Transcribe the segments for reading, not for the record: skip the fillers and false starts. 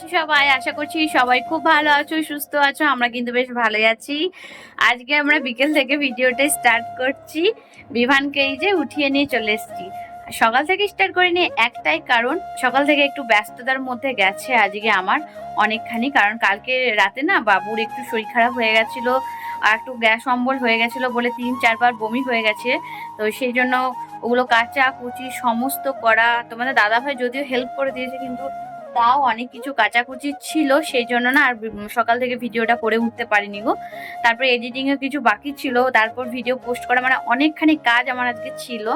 আছো সবাই? আশা করছি সবাই খুব ভালো আছো, সুস্থ আছো। আমরা কিন্তু বেশ ভালোই আছি। আজকে আমরা বিকেল থেকে ভিডিওটা স্টার্ট করছি। বিভানকে এই যে উঠিয়ে নিয়ে চলে এসেছি। সকাল থেকে স্টার্ট করিনি, একটাই কারণ, সকাল থেকে একটু ব্যস্ততার মধ্যে গেছে আজকে আমার অনেকখানি। কারণ কালকে রাতে না বাবুর একটু শরীর খারাপ হয়ে গেছিল, আর একটু গ্যাস অম্বল হয়ে গেছিল বলে 3-4 বার বমি হয়ে গেছে। তো সেই জন্য ওগুলো কাচা কুচি সমস্ত করা, তোমাদের দাদাভাই যদিও হেল্প করে দিয়েছে, কিন্তু তাও অনেক কিছু কাচাকুচি ছিল, সেই জন্য না আর সকাল থেকে ভিডিওটা করে উঠতে পারিনি গো। তারপরে এডিটিং এর কিছু বাকি ছিল, তারপর ভিডিও পোস্ট করা, মানে অনেকখানি কাজ আমার আজকে ছিল,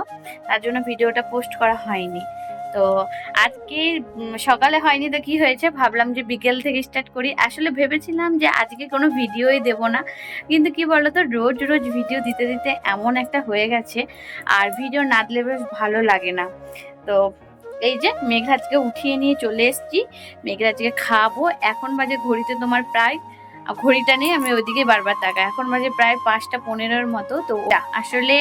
তার জন্য ভিডিওটা পোস্ট করা হয়নি। তো আজকে সকালে হয়নি তো কি হয়েছে, ভাবলাম যে বিকেল থেকে স্টার্ট করি। আসলে ভেবেছিলাম যে আজকে কোনো ভিডিওই দেব না, কিন্তু কি বলতো, রোজ রোজ ভিডিও দিতে দিতে এমন একটা হয়ে গেছে, আর ভিডিও না দিলে বেশ ভালো লাগে না। তো এই যে মেঘরাজকে উঠিয়ে নিয়ে চলে এসেছি, মেঘরাজকে খাবো। এখন বাজে ঘড়িতে তোমার প্রায়, ঘড়িটা নেই, আমি ওইদিকে বারবার তাকাই, এখন বাজে প্রায় 5টা 15-এর মতো। তো আসলে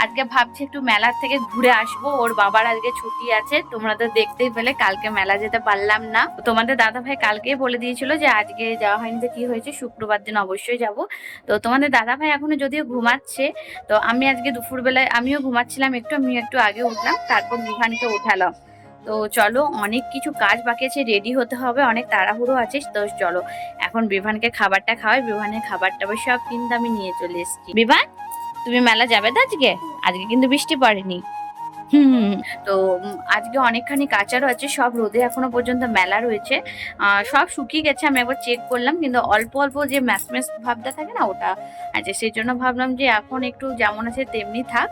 আজকে ভাবছি একটু মেলার থেকে ঘুরে আসবো, ওর বাবার আজকে ছুটি আছে, তোমরা তো দেখতেই পেলে কালকে মেলা যেতে পারলাম না। তোমাদের দাদা ভাই কালকেই বলে দিয়েছিল যে আজকে যাওয়া হয়নি, তো কি হয়েছে, শুক্রবার দিন অবশ্যই যাব। তো তোমাদের দাদা ভাই এখনো যদিও ঘুমাচ্ছে, তো আমি আজকে দুপুরবেলায় আমিও ঘুমাচ্ছিলাম একটু, আমি একটু আগে উঠলাম, তারপর বিভানকে উঠালাম। তো চলো, অনেক কিছু কাজ বাকি আছে, রেডি হতে হবে, অনেক তাড়াহুড়ো আছে। তো চলো এখন বিভানকে খাবারটা খাওয়াই, বিভানের খাবারটা সব কিন্তু আমি নিয়ে চলে এসেছি। বিভান, তুমি মেলা যাবে তো আজকে? আজকে কিন্তু বৃষ্টি পড়েনি। হুম। তো আজকে অনেকখানি কাঁচারও আছে, সব রোদে এখনো পর্যন্ত মেলা রয়েছে। সব শুকিয়ে গেছে, আমি একবার চেক করলাম, কিন্তু অল্প অল্প যে ম্যাস ম্যাস ভাবটা থাকে না, ওটা আছে। সেই জন্য ভাবলাম যে এখন একটু যেমন আছে তেমনি থাক,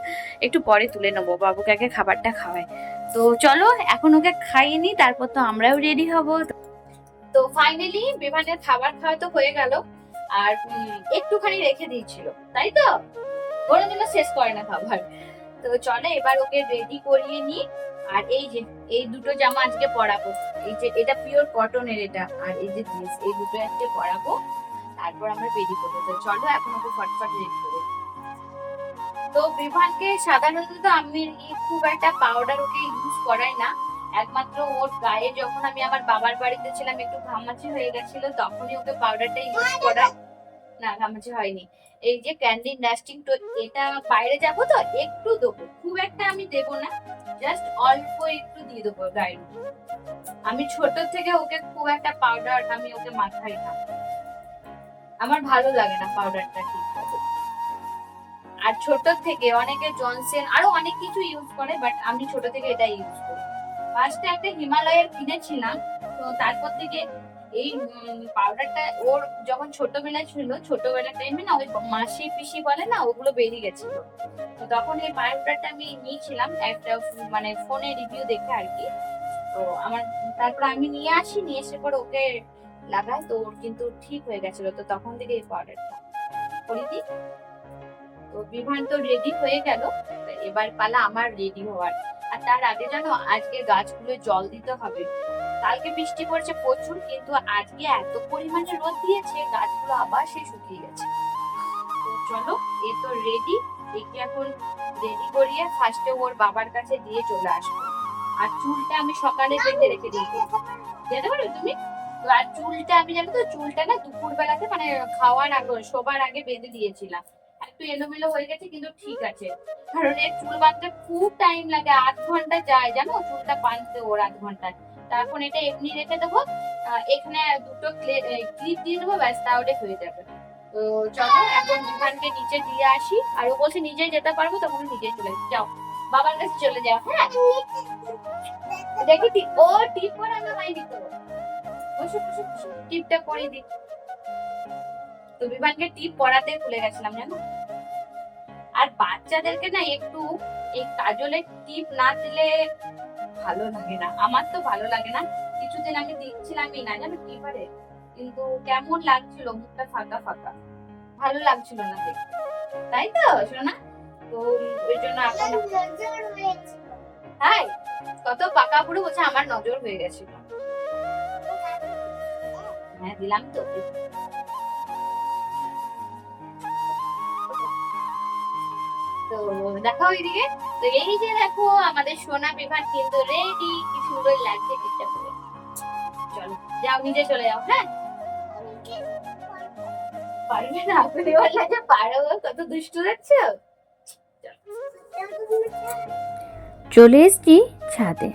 একটু পরে তুলে নেবো, বাবুকে আগে খাবারটা খাওয়াই। তো চলো এখন ওকে খাইয়ে নি, তারপর তো আমরাও রেডি হব। তো ফাইনালি বিমানের খাবার খাওয়া তো হয়ে গেল, আর একটুখানি রেখে দিয়েছিল, তাই তো কোনোদিনও শেষ করে না খাবার। তো চলে এবার ওকে রেডি করিয়ে নি। আর এই যে এই দুটো জামা আজকে পরাবো, এই যে এটা পিওর কটনের এটা, আর এই যে জিন্স, এই দুটো আজকে পরাবো, তারপর আমরা রেডি করবো। তো চলো এখন ওকে ফটফট রেডি করে। তো বিভানকে সাধারণত আমি খুব একটা পাউডার ওকে ইউজ করাই না, একমাত্র ওর গায়ে যখন আমি আমার বাবার বাড়িতে ছিলাম একটু ঘামাচি হয়ে গেছিল, তখনই ওকে পাউডারটা ইউজ করাই। না, ঘামাচি হয়নি। এই যে ক্যান্ডি নাস্টিং, তো এটা বাইরে যাবো তো একটু দেবো, খুব একটা আমি দেবো না, জাস্ট অল্প একটু দিয়ে দেবো গায়ে। আমি ছোট থেকে ওকে খুব একটা পাউডার আমি ওকে মাখাই না, আমার ভালো লাগে না পাউডারটা ঠিকভাবে। আর ছোট থেকে অনেকে জনসেন আরো অনেক কিছু ইউজ করে, বাট আমি ছোট থেকে এটা ইউজ করি। ফার্স্টে একটা হিমালয়ের কিনেছিলাম, তো তারপর থেকে এই পাউডারটা ওর যখন ছোটবেলায় ছিল, ছোটবেলার টাইমে না ওই মাসি পিসি বলে না, ওগুলো বেরিয়ে গেছিল, তো তখন এই পাউডারটা আমি নিয়েছিলাম একটা, মানে ফোনে রিভিউ দেখে আর কি। তো আমার তারপর আমি নিয়ে আসি, নিয়ে এসে পর ওকে লাগাই, তো ওর কিন্তু ঠিক হয়ে গেছিল, তো তখন থেকে এই পাউডারটা করি দিই। তো বিমান তো রেডি হয়ে গেল, এবার পালা আমার রেডি হওয়ার। আর তার আগে জানো আজকে গাছগুলো জল দিতে হবে। কালকে বৃষ্টি পড়েছে প্রচুর, কিন্তু আজকে এত পরিমাণে রোদ দিয়েছে, গাছগুলো আবার সে শুকিয়ে গেছে। তো চলো, এ তো রেডি, একে এখন রেডি করিয়ে ফার্স্টে ওর বাবার কাছে দিয়ে চলে আসবো। আর চুলটা আমি সকালে বেঁধে রেখে দিয়েছি, যেতে পারো তুমি? তো আর চুলটা আমি জানো তো, চুলটা না দুপুর বেলাতে মানে খাওয়ার আগে শোবার আগে বেঁধে দিয়েছিলাম, একটু এলোমেলো হয়ে গেছে, কিন্তু ঠিক আছে, কারণ এর চুল বাঁধতে খুব টাইম লাগে, 8 ঘন্টা যায় জানো চুলটা বাঁধতে ওর, 8 ঘন্টায়। তারপর এটা এমনি রেখে দেবো, এখানে দুটো ক্লিপ দিয়ে দেবো, ব্যাস তাহলে হয়ে যাবে। তো চলো এখন বিমানকে নিচে দিয়ে আসি, আর ও বলছে নিজেই যেতে পারবো, তখন নিজেই চলে যাও, বাবার কাছে চলে যাও। হ্যাঁ দেখো ও টিপ করে আমি হয়নি তো, বসে বসে বসে টিপটা করে দিই। তো বিমানকে টিপ পরাতে ভুলে গেছিলাম জানো। আর বাচ্চাদেরকে না একটু এই কাজলের টিপ না দিলে ভালো লাগে না, আমার তো ভালো লাগে না। কিছুদিন আমি দিচ্ছিলামই না জানো টিপারে, কিন্তু কেমন লাগছিল, মুখটা ফাঁকা ফাঁকা, ভালো লাগছিল না দেখতে, তাই তো শোনা। তো ওই জন্য এখন তাই কত পাকা পুরো বলছে আমার নজর হয়ে গেছিল। হ্যাঁ দিলাম তো। তো দেখো ওইদিকে, তো এই যে দেখো আমাদের সোনা বিভাগ কিন্তু রেডি, কি সুন্দর লাগছে টিপটা করে। চলো যাও নিচে চলে যাও। হ্যাঁ পারবে না, আপনি বললে যে পারো, কত দুষ্টু দেখছো। চলে এসছি ছাদে।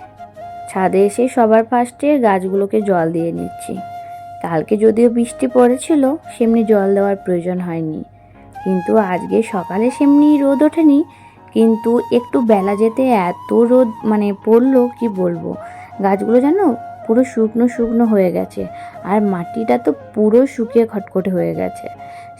ছাদে এসে সবার ফার্স্টে গাছগুলোকে জল দিয়ে নিচ্ছি। কালকে যদিও বৃষ্টি পড়েছিল, সেমনি জল দেওয়ার প্রয়োজন হয়নি, কিন্তু আজকে সকালে সেমনি রোদ ওঠেনি, কিন্তু একটু বেলা যেতে এত রোদ মানে পড়লো কি বলবো। গাছগুলো জানো পুরো শুকনো শুকনো হয়ে গেছে, আর মাটিটা তো পুরো শুকিয়ে খটখটে হয়ে গেছে।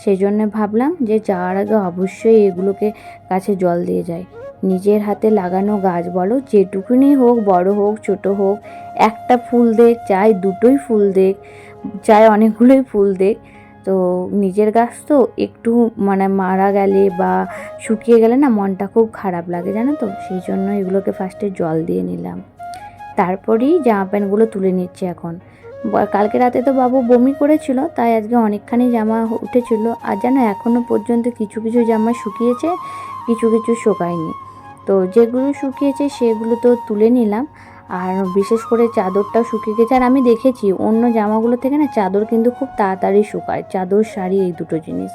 সেই জন্য ভাবলাম যে যাওয়ার আগে অবশ্যই এগুলোকে গাছে জল দিয়ে যায়। নিজের হাতে লাগানো গাছ বলো, যেটুকুনি হোক, বড় হোক ছোট হোক, একটা ফুল দেখ চাই দুটোই ফুল দেখ, চাই অনেকগুলোই ফুল দেখ, তো নিজের গাছ তো একটু মানে মারা গেলে বা শুকিয়ে গেলে না মনটা খুব খারাপ লাগে জানো তো। সেই জন্য এগুলোকে ফার্স্টে জল দিয়ে নিলাম, তারপরেই জামা প্যান্টগুলো তুলে নিচ্ছি এখন। কালকে রাতে তো বাবু বমি করেছিল, তাই আজকে অনেকখানি জামা উঠেছিল। আর জানো এখনও পর্যন্ত কিছু কিছু জামা শুকিয়েছে, কিছু কিছু শুকায়নি। তো যেগুলো শুকিয়েছে সেগুলো তো তুলে নিলাম, আর বিশেষ করে চাদরটাও শুকিয়ে গেছে। আর আমি দেখেছি অন্য জামাগুলো থেকে না চাদর কিন্তু খুব তাড়াতাড়ি শুকায়, চাদর শাড়ি এই দুটো জিনিস।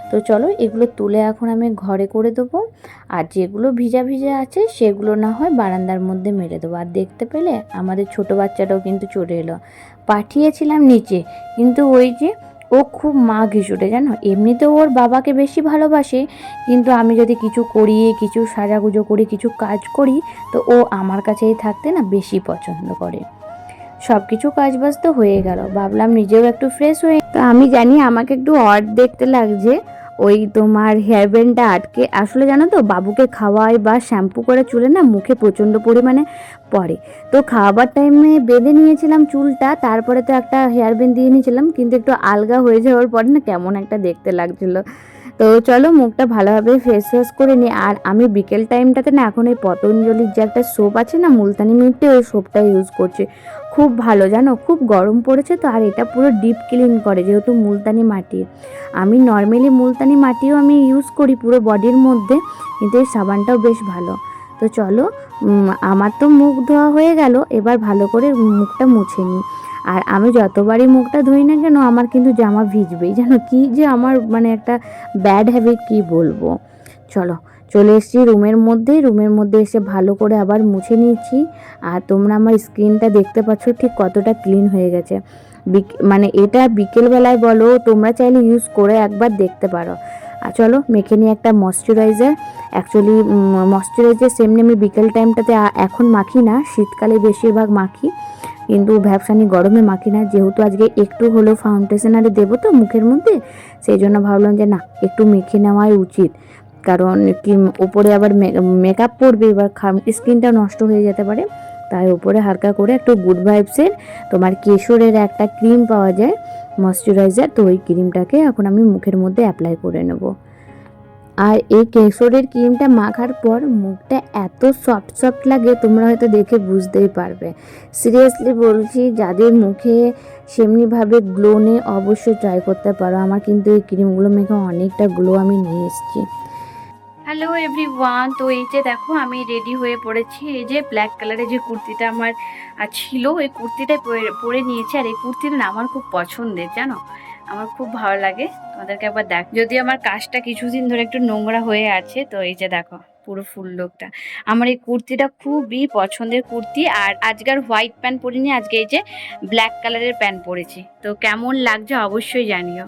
তো চলো এগুলো তুলে এখন আমি ঘরে করে দেবো, আর যেগুলো ভিজা ভিজা আছে সেগুলো না হয় বারান্দার মধ্যে মেলে দেবো। আর দেখতে পেলে আমাদের ছোট বাচ্চাটাও কিন্তু চলে এলো। পাঠিয়েছিলাম নিচে, কিন্তু ওই যে ও খুব মা ঘিসুটে জানো, এমনিতেও ওর বাবাকে বেশি ভালোবাসে, কিন্তু আমি যদি কিছু করি, কিছু সাজাগুজো করি, কিছু কাজ করি, তো ও আমার কাছেই থাকতে না বেশি পছন্দ করে। সব কিছু কাজবাজ তো হয়ে গেল, ভাবলাম নিজেও একটু ফ্রেশ হয়ে। তো আমি জানি আমাকে একটু অড দেখতে লাগছে, ওই তোমার হেয়ার ব্যান্ডটা আটকে। আসলে জানো তো বাবুকে খাওয়াই বা শ্যাম্পু করে চুলে না মুখে প্রচণ্ড পরিমাণে পড়ে, তো খাওয়াবার টাইমে বেঁধে নিয়েছিলাম চুলটা, তারপরে তো একটা হেয়ার ব্যান্ড দিয়ে নিয়েছিলাম, কিন্তু একটু আলগা হয়ে যাওয়ার পরে না কেমন একটা দেখতে লাগছিলো। তো চলো মুখটা ভালোভাবে ফেস ওয়াশ করে নিই। আর আমি বিকেল টাইমটাতে না এখন এই পতঞ্জলির যে একটা সোপ আছে না মুলতানি মিট্টি, ওই সোপটা ইউজ করছি। খুব ভালো জানো, খুব গরম পড়েছে তো, আর এটা পুরো ডিপ ক্লিন করে যেহেতু মুলতানি মাটি। আমি নর্মালি মুলতানি মাটিও আমি ইউজ করি পুরো বডির মধ্যে, কিন্তু এই সাবানটাও বেশ ভালো। তো চলো আমার তো মুখ ধোয়া হয়ে গেল, এবার ভালো করে মুখটা মুছে নিই। আর আমি যতবারই মুখটা ধুই না কেন আমার কিন্তু জামা ভিজবেই, জানো কি যে আমার মানে একটা ব্যাড হ্যাবিট কি বলবো। চলো চলে এসেছি রুমের মধ্যে এসে ভালো করে আবার মুছে নিয়েছি। আর তোমরা আমার স্কিনটা দেখতে পাচ্ছ ঠিক কতটা ক্লিন হয়ে গেছে। মানে এটা বিকেলবেলায় বলো, তোমরা চাইলে ইউজ করে একবার দেখতে পারো। আর চলো মেখে নিই একটা ময়শ্চারাইজার। অ্যাকচুয়ালি ময়শ্চারাইজার সেমনি আমি বিকেল টাইমটাতে এখন মাখি না, শীতকালে বেশিরভাগ মাখি, কিন্তু ভ্যাপসানি গরমে মাখি না, যেহেতু আজকে একটু হলেও ফাউন্ডেশনারে দেবো তো মুখের মধ্যে, সেই জন্য ভাবলাম যে না একটু মেখে নেওয়াই উচিত। কারণ কি ওপরে আবার মেকআপ পরবে, এবার স্কিনটা নষ্ট হয়ে যেতে পারে, তাই উপরে হালকা করে একটু গুড ভাইবসের তোমার কেশরের একটা ক্রিম পাওয়া যায় ময়শ্চারাইজার, তো ওই ক্রিমটাকে এখন আমি মুখের মধ্যে অ্যাপ্লাই করে নেব। আর এই কেশরের ক্রিমটা মাখার পর মুখটা এত সফট সফট লাগে, তোমরা হয়তো দেখে বুঝতেই পারবে। সিরিয়াসলি বলছি, যাদের মুখে সেমনিভাবে গ্লো নেই অবশ্যই ট্রাই করতে পারো। আমার কিন্তু এই ক্রিমগুলো মেখে অনেকটা গ্লো আমি নিয়ে এসেছি। হ্যালো এভরিওয়ান, তো এই যে দেখো আমি রেডি হয়ে পড়েছি। এই যে ব্ল্যাক কালারের যে কুর্তিটা আমার ছিল, ওই কুর্তিটাই পরে নিয়েছি। আর এই কুর্তিটা না আমার খুব পছন্দের জানো, আমার খুব ভালো লাগে। তোমাদেরকে একবার দেখ, যদি আমার কাজটা কিছুদিন ধরে একটু নোংরা হয়ে আছে, তো এই যে দেখো পুরো ফুল লুকটা। আমার এই কুর্তিটা খুবই পছন্দের কুর্তি। আর আজকের হোয়াইট প্যান্ট পরিনি, আজকে এই যে ব্ল্যাক কালারের প্যান্ট পরেছি। তো কেমন লাগছে অবশ্যই জানিও।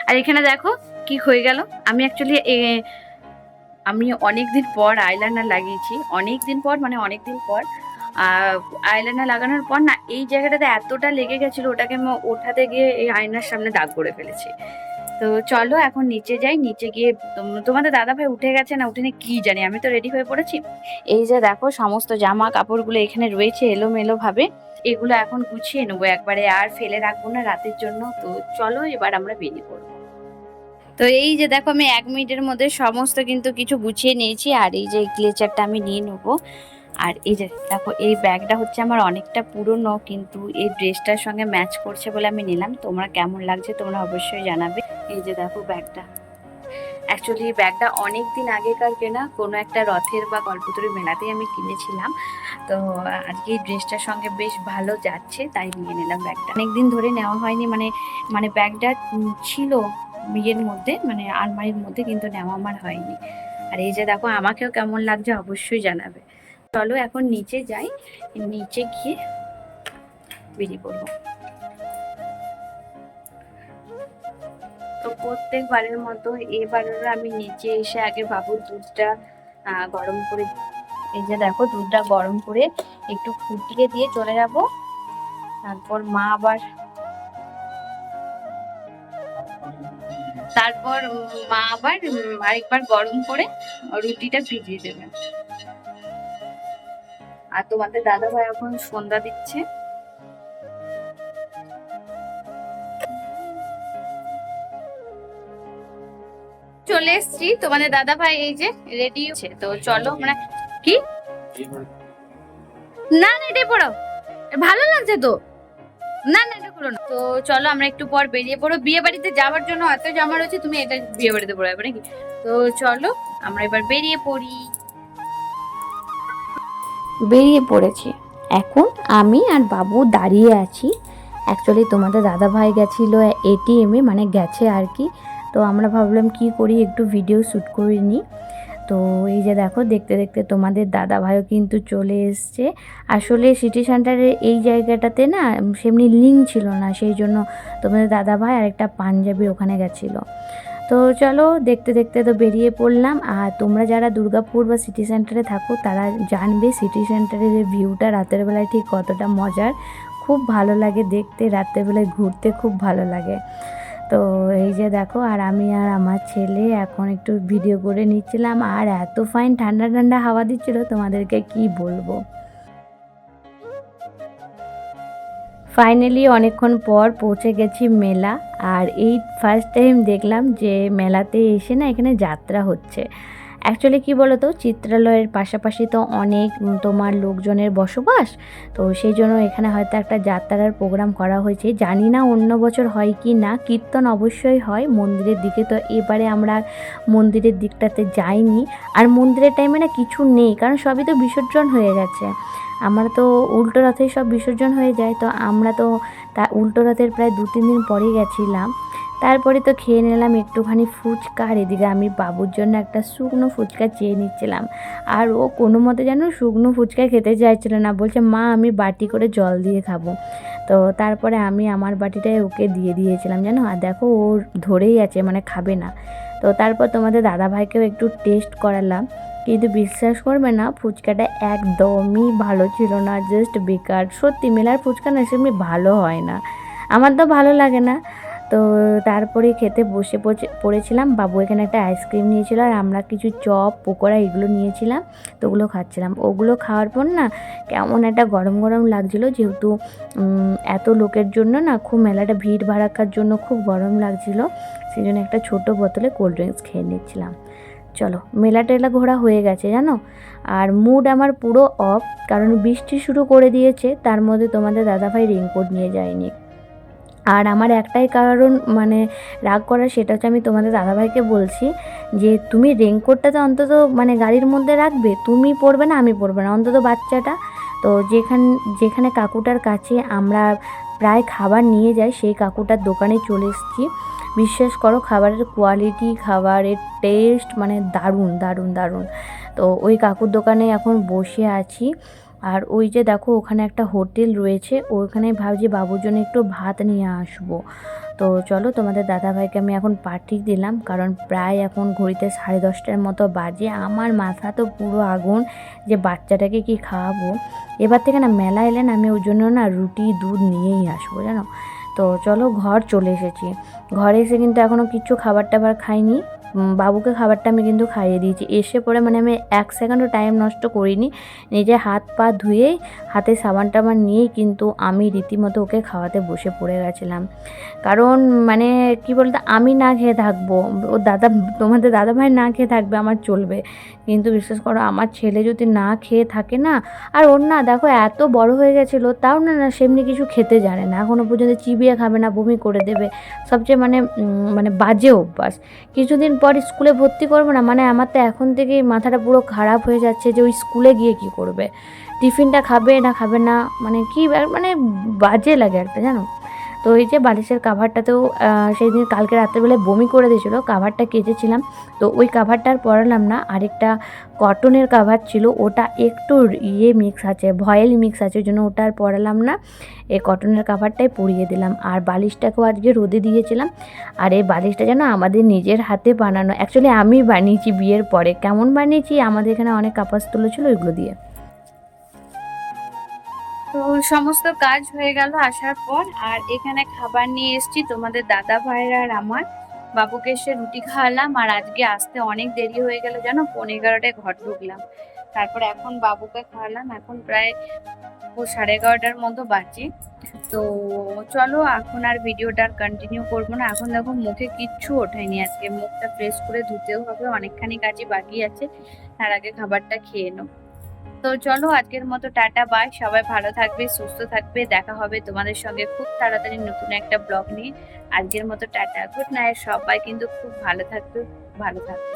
আর এখানে দেখো কি হয়ে গেল, আমি অ্যাকচুয়ালি আমি অনেকদিন পর আইলাইনার লাগিয়েছি, অনেকদিন পর মানে অনেকদিন পর আইলাইনার লাগানোর পর না এই জায়গাটাতে এতটা লেগে গেছিলো, ওটাকে আমি ওঠাতে গিয়ে এই আয়নার সামনে দাগ করে ফেলেছি। তো চলো এখন নিচে যাই, নিচে গিয়ে তোমাদের দাদা ভাই উঠে গেছে না উঠেনি কি জানি, আমি তো রেডি হয়ে পড়েছি। এই যে দেখো সমস্ত জামা কাপড়গুলো এখানে রয়েছে এলোমেলো ভাবে, এগুলো এখন গুছিয়ে নেবো একবারে, আর ফেলে রাখবো না রাতের জন্য। তো চলো এবার আমরা বেরিয়ে পড়বো। তো এই যে দেখো আমি 1 মিনিটের মধ্যে সমস্ত কিন্তু কিছু গুছিয়ে নিয়েছি। আর এই যে ক্লেচারটা আমি নিয়ে নেবো। আর এই যে দেখো এই ব্যাগটা হচ্ছে আমার অনেকটা পুরনো, কিন্তু এই ড্রেসটার সঙ্গে ম্যাচ করছে বলে আমি নিলাম। তোমরা কেমন লাগছে তোমরা অবশ্যই জানাবে। এই যে দেখো ব্যাগটা, অ্যাকচুয়ালি ব্যাগটা অনেক দিন আগেকার কেনা, কোনো একটা রথের বা কল্পতরু মেলাতেই আমি কিনেছিলাম। তো আজকে এই ড্রেসটার সঙ্গে বেশ ভালো যাচ্ছে, তাই নিয়ে নিলাম ব্যাগটা। অনেকদিন ধরে নেওয়া হয়নি, মানে ব্যাগটা ছিল বিয়ের মধ্যে, মানে আলমারির মধ্যে, কিন্তু নেওয়া আমার হয়নি। আর এই যে দেখো, আমাকেও কেমন লাগছে অবশ্যই জানাবে। চলো এখন নিচে যাই, নিচে গিয়ে বেরিয়ে পড়বো। তো প্রত্যেকবারের মতো এবারেরও আমি নিচে এসে আগে বাবুর দুধটা গরম করে, এই যে দেখো দুধটা গরম করে একটু ফুটিয়ে দিয়ে চলে যাব। তারপর মা আবার আরেকবার গরম করে রুটিটা ভিজিয়ে দেবে। আর তোমাদের দাদা ভাই এখন সন্ধ্যা দিচ্ছে। চলে এসছি, তোমাদের দাদা ভাই এই যে রেডি হচ্ছে। তো চলো আমরা কি না না এটাই পড়ো, ভালো লাগছে তো, না না এটা করো না। তো চলো আমরা একটু পর বেরিয়ে পড়ো, বিয়ে বাড়িতে যাওয়ার জন্য এত জামা রয়েছে, তুমি এটা বিয়ে বাড়িতে পড়ে যাবে নাকি? তো চলো আমরা এবার বেরিয়ে পড়ি। বেরিয়ে পড়েছি, এখন আমি আর বাবু দাঁড়িয়ে আছি। অ্যাকচুয়ালি তোমাদের দাদা ভাই গেছিলো এটিএমে, মানে গেছে আর কি। তো আমরা ভাবলাম কি করি, একটু ভিডিও শ্যুট করে নিই। তো এই যে দেখো, দেখতে দেখতে তোমাদের দাদা ভাইও কিন্তু চলে এসছে। আসলে সিটি সেন্টারের এই জায়গাটাতে না সেমনি লিঙ্ক ছিল না, সেই জন্য তোমাদের দাদা ভাই আর একটা পাঞ্জাবি ওখানে গেছিলো। তো চলো দেখতে দেখতে তো বেরিয়ে পড়লাম। আর তোমরা যারা দুর্গাপুর বা সিটি সেন্টারে থাকো তারা জানবে সিটি সেন্টারের ভিউটা রাতের বেলায় ঠিক কতটা মজার। খুব ভালো লাগে দেখতে, রাতের বেলায় ঘুরতে খুব ভালো লাগে। তো এই যে দেখো, আর আমি আর আমার ছেলে এখন একটু ভিডিও করে নিচ্ছিলাম। আর এত ফাইন ঠান্ডা ঠান্ডা হাওয়া দিচ্ছিল, তোমাদেরকে কি বলবো। ফাইনালি অনেকক্ষণ পর পৌঁছে গেছি মেলা। আর এই ফার্স্ট টাইম দেখলাম যে মেলাতে এসে না এখানে যাত্রা হচ্ছে। অ্যাকচুয়ালি কী বলো তো, চিত্রালয়ের পাশাপাশি তো অনেক তোমার লোকজনের বসবাস, তো সেই জন্য এখানে হয়তো একটা যাত্রার প্রোগ্রাম করা হয়েছে। জানি না অন্য বছর হয় কি না, কীর্তন অবশ্যই হয় মন্দিরের দিকে। তো এবারে আমরা মন্দিরের দিকটাতে যাইনি। আর মন্দিরের টাইমে না কিছু নেই, কারণ সবই তো বিসর্জন হয়ে গেছে। আমরা তো উল্টো রথেই সব বিসর্জন হয়ে যায়, তো আমরা তো তা উল্টো রথের প্রায় 2-3 দিন পরেই গেছিলাম। তারপরে তো খেয়ে নিলাম একটুখানি ফুচকা। আর এদিকে আমি বাবুর জন্য একটা শুকনো ফুচকা চেয়ে নিচ্ছিলাম। আর ও কোনো মতে যেন শুকনো ফুচকা খেতে চাইছিল না, বলছে মা আমি বাটি করে জল দিয়ে খাবো। তো তারপরে আমি আমার বাটিটাই ওকে দিয়ে দিয়েছিলাম জানো। আর দেখো ও ধরেই আছে, মানে খাবে না। তো তারপর তোমাদের দাদাভাইকেও একটু টেস্ট করালাম, কিন্তু বিশ্বাস করবে না ফুচকাটা একদমই ভালো ছিল না, জাস্ট বেকার। সত্যি মেলার ফুচকা না সেমনি ভালো হয় না, আমার তো ভালো লাগে না। তো তারপরে খেতে বসে পড়েছিলাম। বাবু এখানে একটা আইসক্রিম নিয়েছিল, আর আমরা কিছু চপ পকোড়া এগুলো নিয়েছিলাম। তো ওগুলো খাচ্ছিলাম। ওগুলো খাওয়ার পর না কেমন একটা গরম গরম লাগছিলো, যেহেতু এত লোকের জন্য না খুব মেলাটা ভিড় ভাড়াক্কার জন্য খুব গরম লাগছিলো। সেই জন্য একটা ছোটো বোতলে কোল্ড ড্রিঙ্কস খেয়ে নিচ্ছিলাম। চলো মেলা টেলা ঘোরা হয়ে গেছে জানো। আর মুড আমার পুরো অফ, কারণ বৃষ্টি শুরু করে দিয়েছে। তার মধ্যে তোমাদের দাদাভাই রেইনকোট নিয়ে যায়নি। আর আমার একটাই কারণ মানে রাগ করার, সেটা হচ্ছে আমি তোমাদের দাদাভাইকে বলছি যে তুমি রেইনকোটটা তো অন্তত মানে গাড়ির মধ্যে রাখবে, তুমি পরবে না আমি পরবে না, অন্তত বাচ্চাটা। তো যেখানে কাকুটার কাছে আমরা প্রায় খাবার নিয়ে যাই, সেই কাকুটার দোকানে চলে এসেছি। বিশ্বাস করো খাবারের কোয়ালিটি, খাবারের টেস্ট মানে দারুণ দারুণ দারুণ। তো ওই কাকুর দোকানে এখন বসে আছি। আর ওই যে দেখো ওখানে একটা হোটেল রয়েছে, ওখানে ভাবছি বাবুর জন্য একটু ভাত নিয়ে আসবো। তো চলো তোমাদের দাদাভাইকে আমি এখন পাঠিয়ে দিলাম, কারণ প্রায় এখন ঘড়িতে 10:30টার মতো বাজে। আমার মাথা তো পুরো আগুন যে বাচ্চাটাকে কি খাওয়াবো। এবার থেকে না মেলা এলেন আমি ওই জন্য না রুটি দুধ নিয়েই আসবো জানো। তো চলো ঘর চলে এসেছি। ঘরে এসে কিন্তু এখনও কিচ্ছু খাবার টাবার খাইনি। বাবুকে খাবারটা আমি কিন্তু খাইয়ে দিয়েছি। এসে পরে মানে আমি 1 সেকেন্ডও টাইম নষ্ট করিনি, নিজে হাত পা ধুয়েই হাতে সাবান টাবান নিয়েই কিন্তু আমি রীতিমতো ওকে খাওয়াতে বসে পড়ে গেছিলাম। কারণ মানে কি বলতো, আমি না খেয়ে থাকবো, ও তোমাদের দাদাভাই না খেয়ে থাকবে আমার চলবে, কিন্তু বিশেষ করে আমার ছেলে যদি না খেয়ে থাকে না। আর ওর না দেখো এত বড় হয়ে গেছিলো, তাও না সেমনি কিছু খেতে জানে না, এখনও পর্যন্ত চিবিয়ে খাবে না, বমি করে দেবে। সবচেয়ে মানে বাজে অভ্যাস। কিছুদিন পর স্কুলে ভর্তি করবো না, মানে আমার তো এখন থেকেই মাথাটা পুরো খারাপ হয়ে যাচ্ছে যে ওই স্কুলে গিয়ে কি করবে, টিফিনটা খাবে না খাবে না, মানে কি মানে বাজে লাগে একটা, জানো। তো এই যে বালিশের কাভারটাতেও সেই দিন কালকে রাত্রেবেলায় বমি করে দিয়েছিলো, কাভারটা কেচেছিলাম, তো ওই কাভারটা আর পরালাম না। আরেকটা কটনের কাভার ছিল, ওটা একটু মিক্স আছে, ভয়েল মিক্স আছে, ওই জন্য ওটা আর পরালাম না, এই কটনের কাভারটাই পরিয়ে দিলাম। আর বালিশটাকেও আজকে রোদে দিয়েছিলাম। আর এই বালিশটা যেন আমাদের নিজের হাতে বানানো, অ্যাকচুয়ালি আমি বানিয়েছি বিয়ের পরে। কেমন বানিয়েছি, আমাদের এখানে অনেক কাপাস তুলো ছিল, ওইগুলো দিয়ে। তো সমস্ত কাজ হয়ে গেল আসার পর, আর এখানে খাবার নিয়ে এসেছি তোমাদের দাদা ভাইরা আর আমার। বাবুকে এসে রুটি খাওয়ালাম, আর আজকে আসতে অনেক দেরি হয়ে গেল জানো, 11:30টায় ঘর ঢুকলাম। তারপরে এখন বাবুকে খাওয়ালাম, এখন প্রায় 11:30টার মতো বাজে। তো চলো এখন আর ভিডিওটা আর কন্টিনিউ করবো না। এখন দেখো মুখে কিচ্ছু ওঠেনি, আজকে মুখটা ফ্রেশ করে ধুতেও হবে, অনেকখানি কাজই বাকি আছে। তার আগে খাবারটা খেয়ে নেবো। তো চলো আজকের মতো টাটা বাই, সবাই ভালো থাকবে, সুস্থ থাকবে, দেখা হবে তোমাদের সঙ্গে খুব তাড়াতাড়ি নতুন একটা ব্লগ নিয়ে। আজকের মতো টাটা, গুড নাইট, সবাই কিন্তু খুব ভালো থাকবে, ভালো থাকবে।